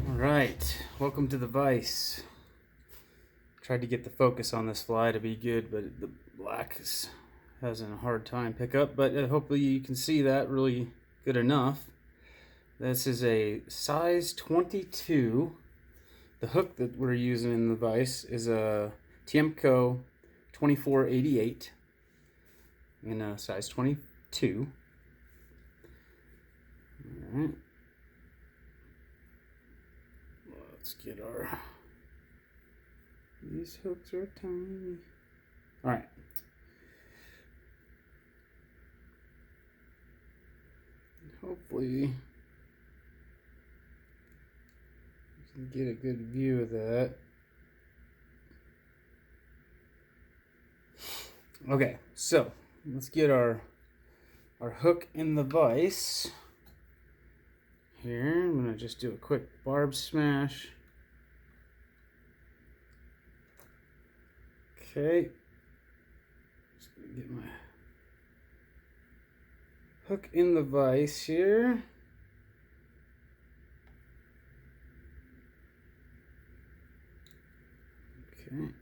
Alright, welcome to the vise. Tried to get the focus on this fly to be good, but the black is having a hard time pick up, but hopefully you can see that really good enough. This is a size 22. The hook that we're using in the vise is a Tiemco 2488 in a size 22. Alright. Let's get our... These hooks are tiny. Alright. Hopefully you can get a good view of that. Okay, so let's get our hook in the vise. Here, I'm gonna just do a quick barb smash. Okay, just gonna get my hook in the vise here. Okay.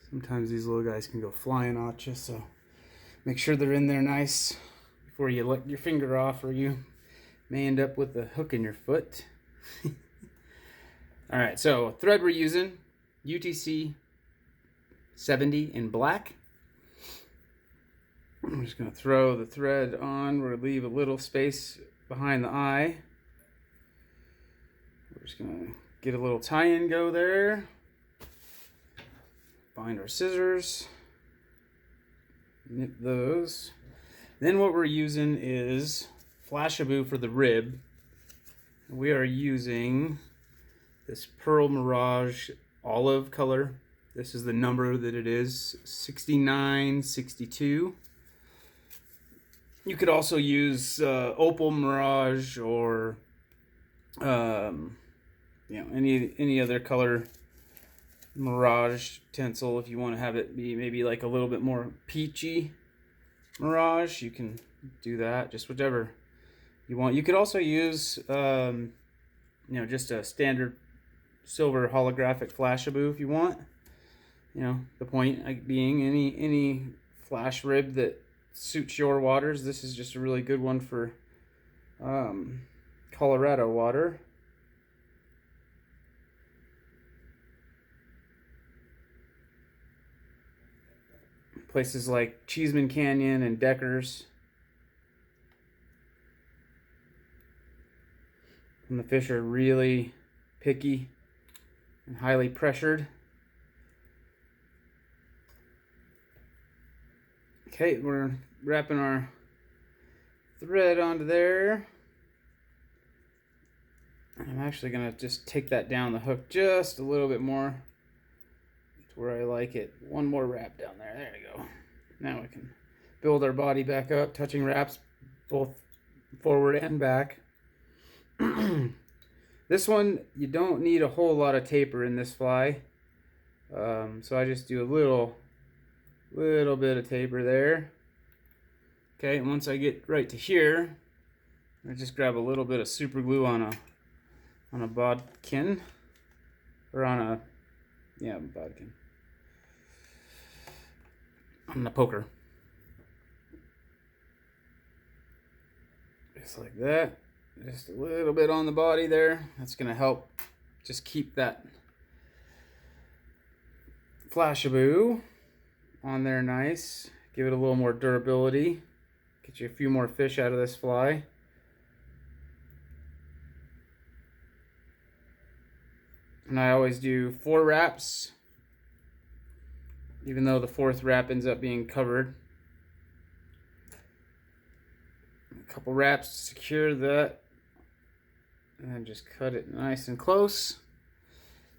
Sometimes these little guys can go flying at you, so make sure they're in there nice before you let your finger off, or you may end up with a hook in your foot. All right, so thread we're using, UTC 70 in black. I'm just gonna throw the thread on. We're gonna leave a little space behind the eye. We're just gonna get a little tie-in go there. Find our scissors, knit those. Then what we're using is Flashabou for the rib. We are using this Pearl Mirage olive color. This is the number that it is, 6962. You could also use Opal Mirage or any other color Mirage tinsel if you want to have it be maybe like a little bit more peachy Mirage. You can do that, just whichever you want. You could also use just a standard silver holographic Flashabou if you want. The point being any flash rib that suits your waters. This is just a really good one for Colorado water. Places like Cheeseman Canyon and Deckers. And the fish are really picky and highly pressured. Okay, we're wrapping our thread onto there. I'm actually gonna just take that down the hook just a little bit more to where I like it. One more wrap down there. There we go. Now we can build our body back up, touching wraps both forward and back. This one, you don't need a whole lot of taper in this fly. So I just do a little bit of taper there. Okay, and once I get right to here, I just grab a little bit of super glue on a bodkin, or on bodkin, on the poker, just like that. Just a little bit on the body there. That's gonna help just keep that Flashabou on there nice. Give it a little more durability. Get you a few more fish out of this fly. And I always do 4 wraps, even though the 4th wrap ends up being covered. A couple wraps to secure that. And then just cut it nice and close.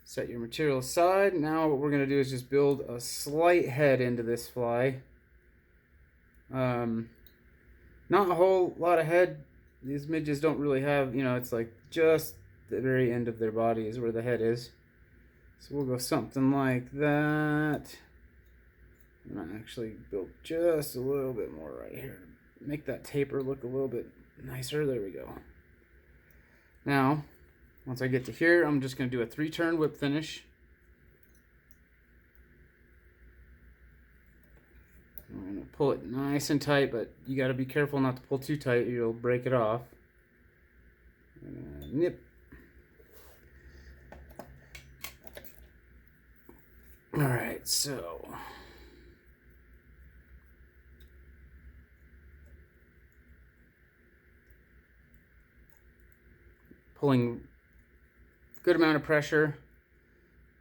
Set your material aside. Now what we're going to do is just build a slight head into this fly. Not a whole lot of head. These midges don't really have, it's like just the very end of their body is where the head is. So we'll go something like that. And I actually built just a little bit more right here. make that taper look a little bit nicer. There we go. Now, once I get to here, I'm just going to do a 3-turn whip finish. I'm going to pull it nice and tight, but you got to be careful not to pull too tight or you'll break it off. Nip. Alright, so pulling good amount of pressure.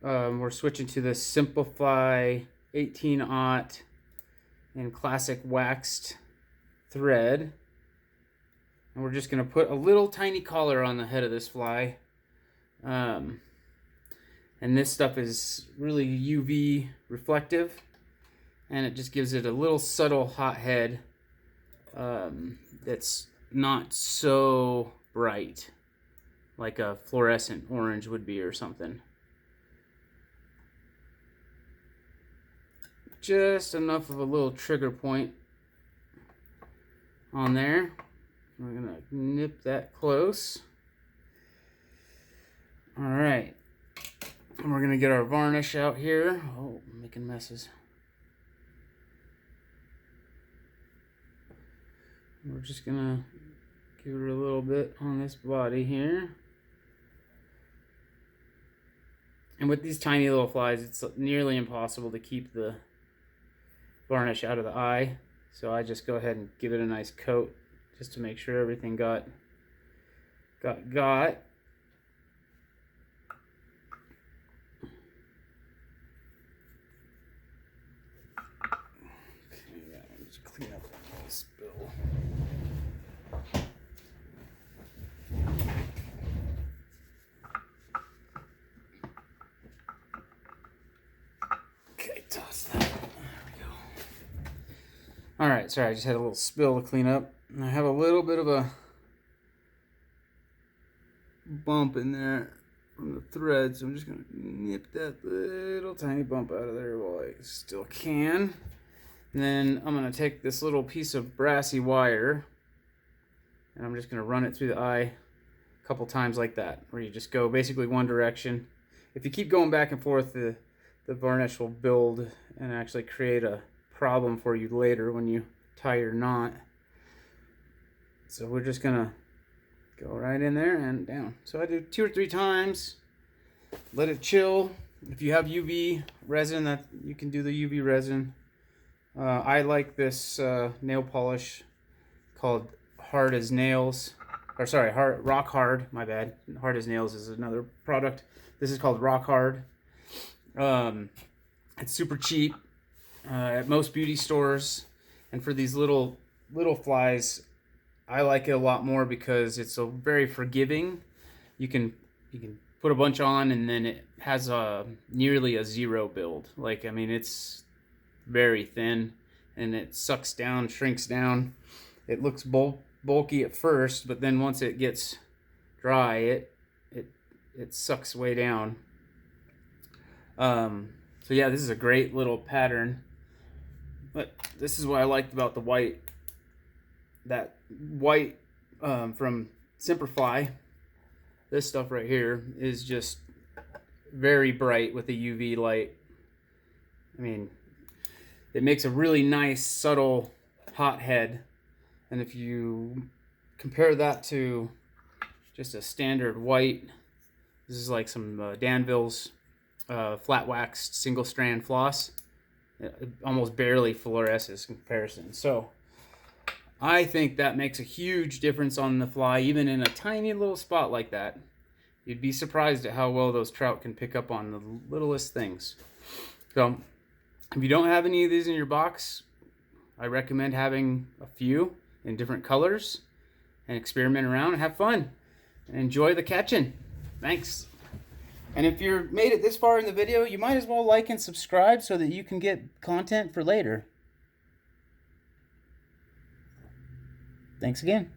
We're switching to the Simplify 18-aught and classic waxed thread. And we're just going to put a little tiny collar on the head of this fly. And this stuff is really UV reflective, and it just gives it a little subtle hot head that's not so bright like a fluorescent orange would be or something. Just enough of a little trigger point on there. We're gonna nip that close. All right, and we're gonna get our varnish out here. Oh, I'm making messes. We're just gonna give it a little bit on this body here. And with these tiny little flies, it's nearly impossible to keep the varnish out of the eye. So I just go ahead and give it a nice coat just to make sure everything got. Okay, yeah, just clean up that little spill. Okay, toss that. There we go. Alright, sorry, I just had a little spill to clean up. And I have a little bit of a bump in there from the thread, so I'm just going to nip that little tiny bump out of there while I still can. And then I'm going to take this little piece of brassy wire and I'm just going to run it through the eye a couple times like that, where you just go basically one direction. If you keep going back and forth, the varnish will build and actually create a problem for you later when you tie your knot. So we're just going to go right in there and down. So I do 2 or 3 times. Let it chill. If you have UV resin, that you can do the UV resin. I like this nail polish called Hard as Nails. Or sorry, Rock Hard. My bad. Hard as Nails is another product. This is called Rock Hard. It's super cheap at most beauty stores. And for these little flies, I like it a lot more because it's a very forgiving. You can put a bunch on and then it has nearly a 0 build. Like, I mean, it's very thin and it sucks down, shrinks down. It looks bulky at first, but then once it gets dry, it sucks way down. So yeah, this is a great little pattern. But this is what I liked about the white. That white from Simplify, this stuff right here is just very bright with the UV light. I mean, it makes a really nice, subtle, hot head. And if you compare that to just a standard white, this is like some Danville's flat waxed single strand floss. It almost barely fluoresces in comparison. So I think that makes a huge difference on the fly, even in a tiny little spot like that. You'd be surprised at how well those trout can pick up on the littlest things. So if you don't have any of these in your box, I recommend having a few in different colors and experiment around and have fun and enjoy the catching. Thanks. And if you're made it this far in the video, you might as well like and subscribe so that you can get content for later. Thanks again.